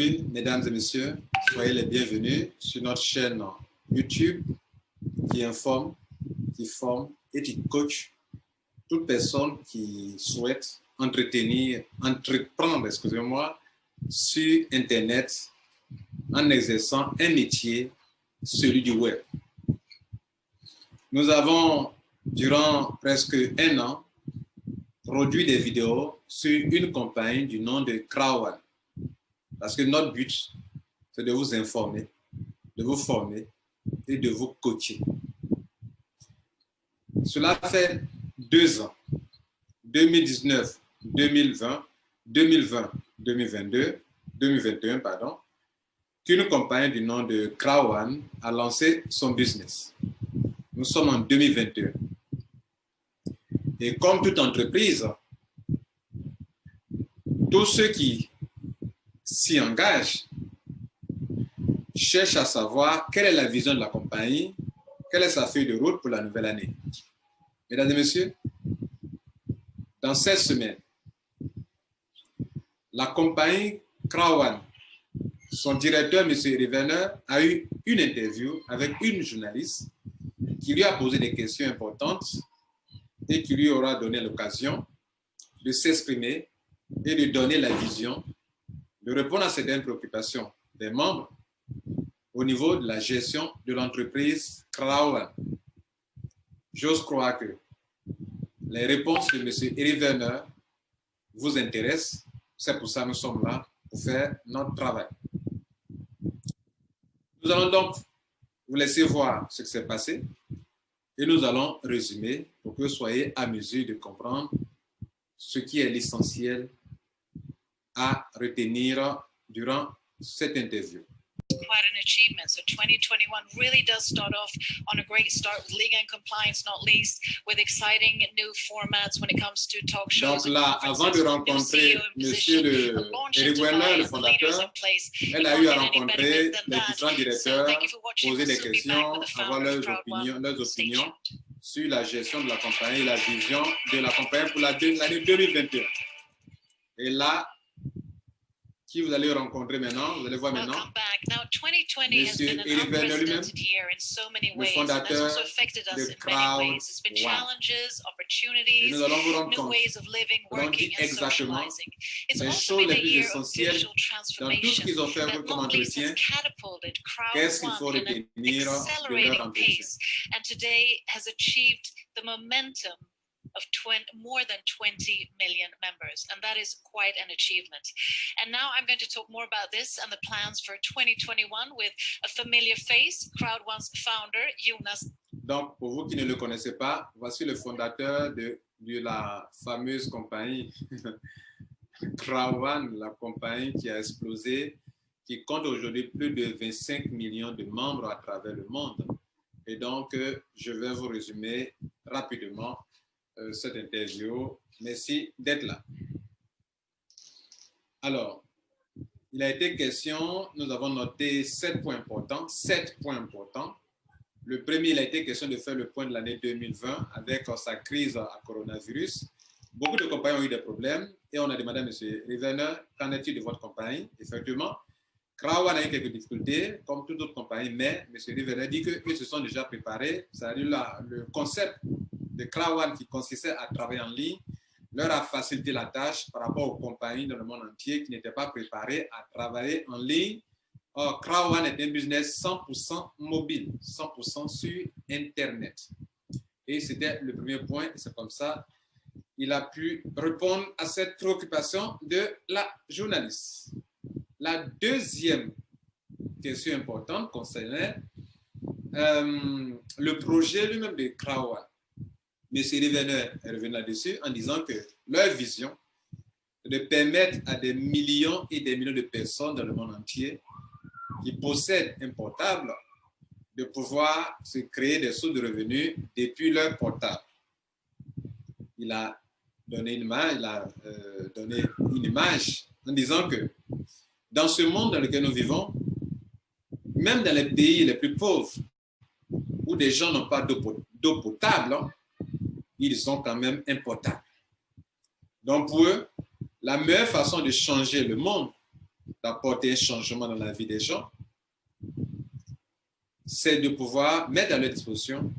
Mesdames et messieurs, soyez les bienvenus sur notre chaîne YouTube qui informe, qui forme et qui coach toute personne qui souhaite entreprendre, excusez-moi, sur Internet en exerçant un métier, celui du web. Nous avons, durant presque un an, produit des vidéos sur une compagnie du nom de Crowd1. Parce que notre but, c'est de vous informer, de vous former et de vous coacher. Cela fait 2 ans, 2019, 2020, 2020, 2022, 2021, pardon, qu'une compagnie du nom de Crowd1 a lancé son business. Nous sommes en 2021. Et comme toute entreprise, tous ceux qui s'y engagent cherchent à savoir quelle est la vision de la compagnie, quelle est sa feuille de route pour la nouvelle année. Mesdames et messieurs, dans cette semaine, la compagnie Crowd1, son directeur, M. Rivener, a eu une interview avec une journaliste qui lui a posé des questions importantes et qui lui aura donné l'occasion de s'exprimer et de donner la vision, de répondre à certaines préoccupations des membres au niveau de la gestion de l'entreprise Crowd1. J'ose croire que les réponses de M. Rivener vous intéressent. C'est pour ça que nous sommes là, pour faire notre travail. Nous allons donc vous laisser voir ce qui s'est passé et nous allons résumer pour que vous soyez à mesure de comprendre ce qui est l'essentiel à retenir durant cette interview. Quite an achievement. So 2021 really does start off on a great start with legal and compliance, not least, with exciting new formats when it comes to talk shows. Donc là, avant de rencontrer Monsieur Rivener, le fondateur, elle a eu à rencontrer les différents directeurs, poser des questions, avoir leurs opinions sur la gestion de la compagnie et la vision de la compagnie pour l'année 2021. Et là, qui vous allez rencontrer maintenant, vous allez voir maintenant, Monsieur Rivener lui-même, le fondateur de Crowd1. Et nous allons vous rendre compte, nous allons dire exactement les choses les plus essentielles dans tout ce qu'ils ont fait comme entretien, qu'est-ce qu'il faut retenir de leur entretien. Of more than 20 million members, and that is quite an achievement. And now I'm going to talk more about this and the plans for 2021 with a familiar face, Crowd1's founder, Jonas. Donc, pour vous qui ne le connaissez pas, voici le fondateur de la fameuse compagnie Crowd1, la compagnie qui a explosé, qui compte aujourd'hui plus de 25 millions de membres à travers le monde. Et donc, je vais vous résumer rapidement cette interview. Merci d'être là. Alors, il a été question, nous avons noté 7 points importants. Le premier, il a été question de faire le point de l'année 2020 avec sa crise à coronavirus. Beaucoup de compagnies ont eu des problèmes et on a demandé à M. Rivener, qu'en est-il de votre compagnie? Effectivement, Crowd1 a eu quelques difficultés, comme toute autre compagnie, mais M. Rivener dit qu'eux se sont déjà préparés. C'est-à-dire le concept de Crowd1 qui consistait à travailler en ligne leur a facilité la tâche par rapport aux compagnies dans le monde entier qui n'étaient pas préparées à travailler en ligne. Or, Crowd1 est un business 100% mobile, 100% sur Internet. Et c'était le premier point, et c'est comme ça qu'il a pu répondre à cette préoccupation de la journaliste. La deuxième question importante concernait le projet lui-même de Crowd1. M. Rivener est revenu là-dessus en disant que leur vision est de permettre à des millions et des millions de personnes dans le monde entier qui possèdent un portable de pouvoir se créer des sources de revenus depuis leur portable. Il a donné une image en disant que dans ce monde dans lequel nous vivons, même dans les pays les plus pauvres, où des gens n'ont pas d'eau potable, ils sont quand même importables. Donc pour eux, la meilleure façon de changer le monde, d'apporter un changement dans la vie des gens, c'est de pouvoir mettre à leur disposition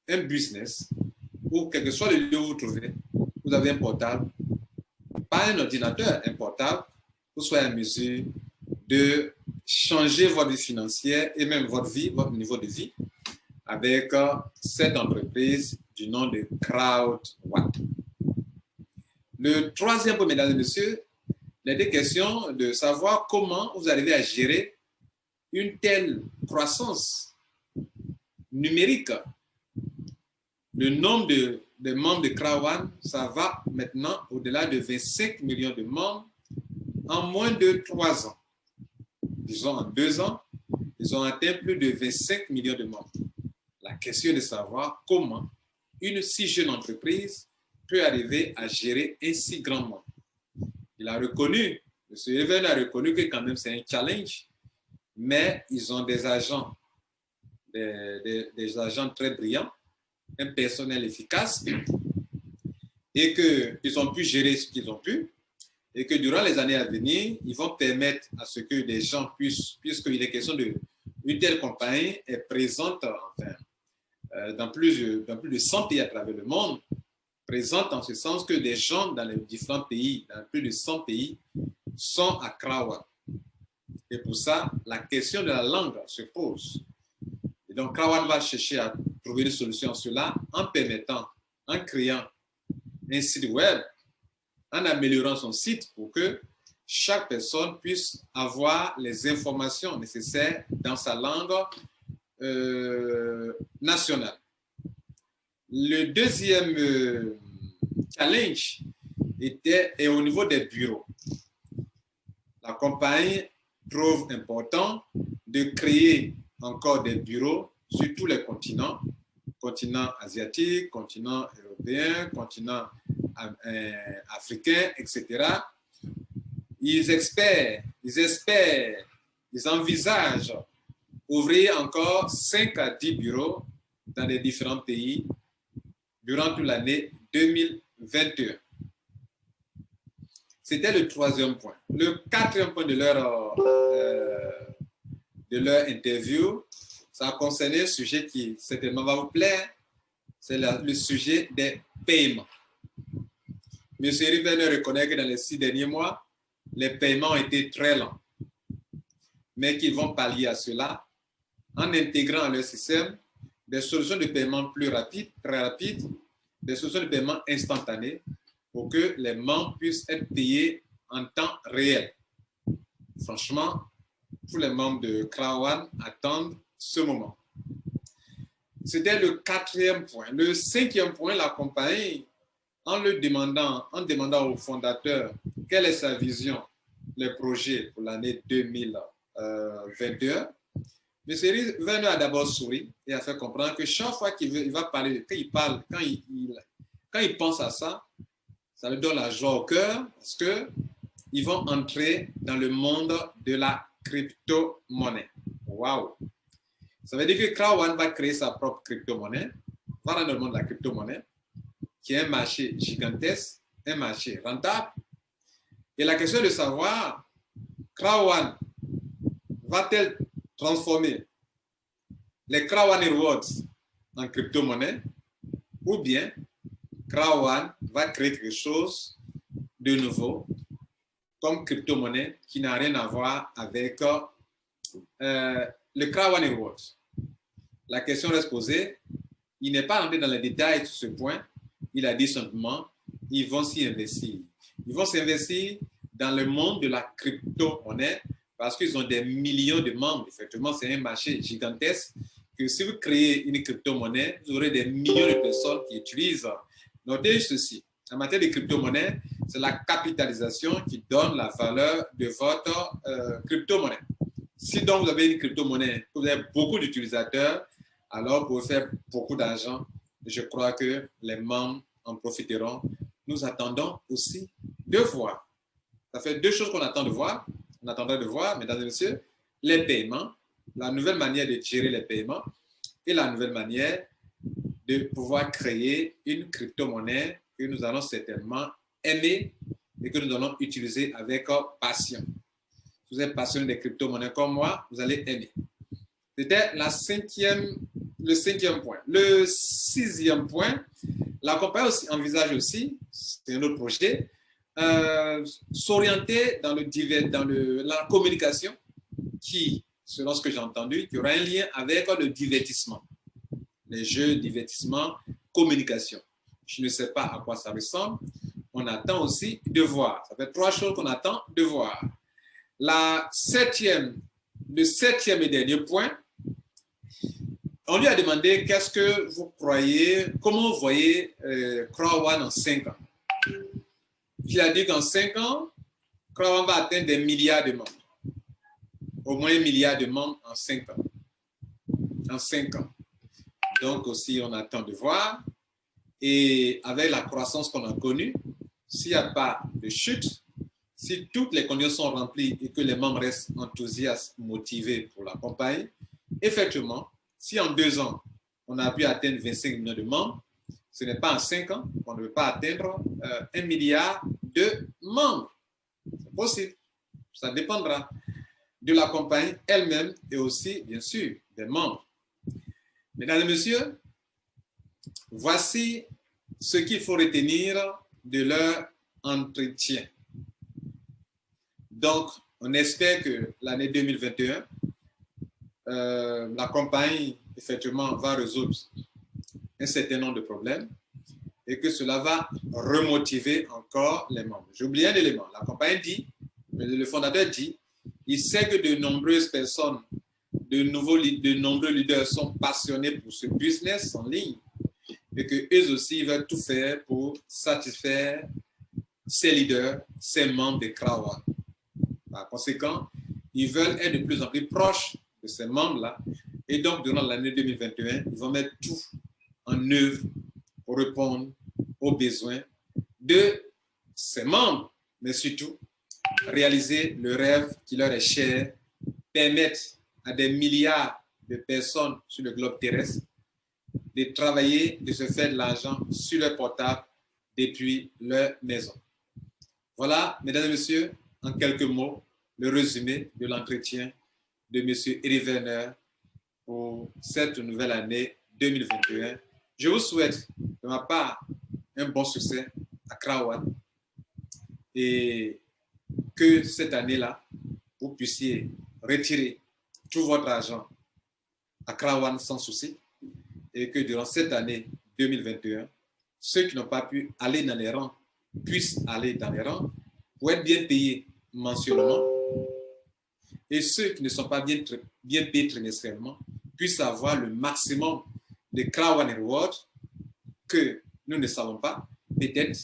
un business où, quel que soit le lieu où vous trouvez, vous avez un portable, pas un ordinateur, un portable, vous soyez en mesure de changer votre vie financière et même votre vie, votre niveau de vie avec cette entreprise du nom de Crowd1. Le troisième point, mesdames et messieurs, il est question de savoir comment vous arrivez à gérer une telle croissance numérique. Le nombre de membres de Crowd1, ça va maintenant au-delà de 25 millions de membres en moins de 3 ans. Disons en 2 ans, ils ont atteint plus de 25 millions de membres. La question est de savoir comment une si jeune entreprise peut arriver à gérer un si grand monde. Il a reconnu, M. Even a reconnu que quand même c'est un challenge, mais ils ont des agents, des agents très brillants, un personnel efficace, et qu'ils ont pu gérer ce qu'ils ont pu, et que durant les années à venir, ils vont permettre à ce que les gens puissent, puisqu'il est question d'une telle compagnie est présente enfin, dans plus de 100 pays à travers le monde, présente en ce sens que des gens dans les différents pays, dans plus de 100 pays, sont à Crowd1. Et pour ça, la question de la langue se pose. Et donc, Crowd1 va chercher à trouver une solution à cela en permettant, en créant un site web, en améliorant son site pour que chaque personne puisse avoir les informations nécessaires dans sa langue nationale. Le deuxième challenge est au niveau des bureaux. La compagnie trouve important de créer encore des bureaux sur tous les continents, continent asiatique, continent européen, continent africain, etc. Ils envisagent ouvrir encore 5 à 10 bureaux dans les différents pays durant toute l'année 2021. C'était le troisième point. Le quatrième point de leur interview, ça a concerné un sujet qui certainement va vous plaire, c'est le sujet des paiements. M. Riven reconnaît que dans les 6 derniers mois, les paiements ont été très lents, mais qu'ils vont pallier à cela en intégrant à leur système des solutions de paiement plus rapides, très rapides, des solutions de paiement instantanées pour que les membres puissent être payés en temps réel. Franchement, tous les membres de Crowd1 attendent ce moment. C'était le quatrième point. Le cinquième point, la compagnie, en demandant au fondateur quelle est sa vision, les projets pour l'année 2021, M. Riven a d'abord souri et a fait comprendre que chaque fois qu'il va parler, quand il pense à ça, ça lui donne la joie au cœur parce qu'ils vont entrer dans le monde de la crypto-monnaie. Waouh! Ça veut dire que Crowd1 va créer sa propre crypto-monnaie, va dans le monde de la crypto-monnaie, qui est un marché gigantesque, un marché rentable. Et la question est de savoir, Crowd1 va-t-elle transformer les Crowd1 Rewards en crypto-monnaie ou bien Crowd1 va créer quelque chose de nouveau comme crypto-monnaie qui n'a rien à voir avec le Crowd1 Rewards. La question reste posée. Il n'est pas rentré dans les détails sur ce point. Il a dit simplement, ils vont s'y investir. Ils vont s'investir dans le monde de la crypto-monnaie parce qu'ils ont des millions de membres. Effectivement, c'est un marché gigantesque que si vous créez une crypto-monnaie, vous aurez des millions de personnes qui utilisent. Notez ceci. En matière de crypto-monnaie, c'est la capitalisation qui donne la valeur de votre crypto-monnaie. Si donc vous avez une crypto-monnaie, vous avez beaucoup d'utilisateurs, alors pour faire beaucoup d'argent, je crois que les membres en profiteront. Nous attendons aussi de voir. Ça fait 2 choses qu'on attend de voir. On attendra de voir, mesdames et messieurs, les paiements, la nouvelle manière de gérer les paiements et la nouvelle manière de pouvoir créer une crypto-monnaie que nous allons certainement aimer et que nous allons utiliser avec passion. vous êtes passionné des crypto-monnaies comme moi, vous allez aimer. C'était le 5e point. Le 6e point, la compagnie envisage aussi, c'est un autre projet, s'orienter dans la communication qui, selon ce que j'ai entendu, qui aura un lien avec le divertissement. Les jeux, divertissement, communication. Je ne sais pas à quoi ça ressemble. On attend aussi de voir. Ça fait 3 choses qu'on attend de voir. Le 7e et dernier point, on lui a demandé qu'est-ce que vous croyez, comment vous voyez Krawan en 5 ans. Il a dit qu'en 5 ans, Krawan va atteindre des milliards de membres. Au moins 1 milliard de membres en 5 ans. En 5 ans. Donc aussi, on attend de voir. Et avec la croissance qu'on a connue, s'il n'y a pas de chute, si toutes les conditions sont remplies et que les membres restent enthousiastes, motivés pour la compagnie, effectivement, si en 2 ans, on a pu atteindre 25 millions de membres, ce n'est pas en 5 ans qu'on ne peut pas atteindre 1 milliard de membres. C'est possible. Ça dépendra de la compagnie elle-même et aussi, bien sûr, des membres. Mesdames et messieurs, voici ce qu'il faut retenir de leur entretien. Donc, on espère que l'année 2021, la compagnie, effectivement, va résoudre un certain nombre de problèmes et que cela va remotiver encore les membres. J'ai oublié un élément. La compagnie dit, le fondateur dit, il sait que de nombreuses personnes, de nombreux leaders sont passionnés pour ce business en ligne et qu'eux aussi veulent tout faire pour satisfaire ces leaders, ces membres de Krawan. Par conséquent, ils veulent être de plus en plus proches de ces membres-là. Et donc, durant l'année 2021, ils vont mettre tout en œuvre pour répondre aux besoins de ces membres, mais surtout réaliser le rêve qui leur est cher, permettre à des milliards de personnes sur le globe terrestre de travailler, de se faire de l'argent sur leur portable depuis leur maison. Voilà, mesdames et messieurs, en quelques mots, le résumé de l'entretien de M. Eric Werner pour cette nouvelle année 2021. Je vous souhaite, de ma part, un bon succès à Krawan et que cette année-là, vous puissiez retirer tout votre argent à Krawan sans souci et que durant cette année 2021, ceux qui n'ont pas pu aller dans les rangs puissent aller dans les rangs pour être bien payés mensuellement et ceux qui ne sont pas bien payés trimestriellement puissent avoir le maximum de Krawan Reward que nous ne savons pas, peut-être,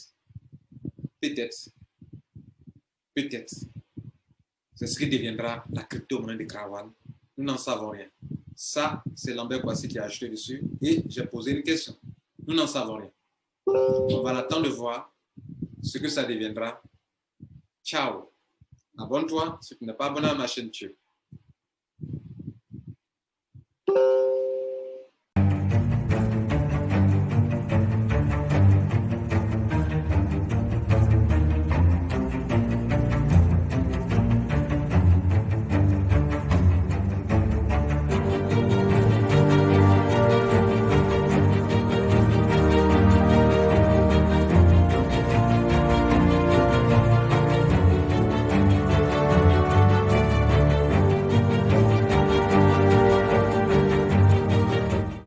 c'est ce qui deviendra la crypto-monnaie de Krawan. Nous n'en savons rien. Ça, c'est Lambert Kouassi qui a ajouté dessus et j'ai posé une question. Nous n'en savons rien. On va attendre de voir ce que ça deviendra. Ciao. Abonne-toi si tu n'es pas abonné à ma chaîne YouTube.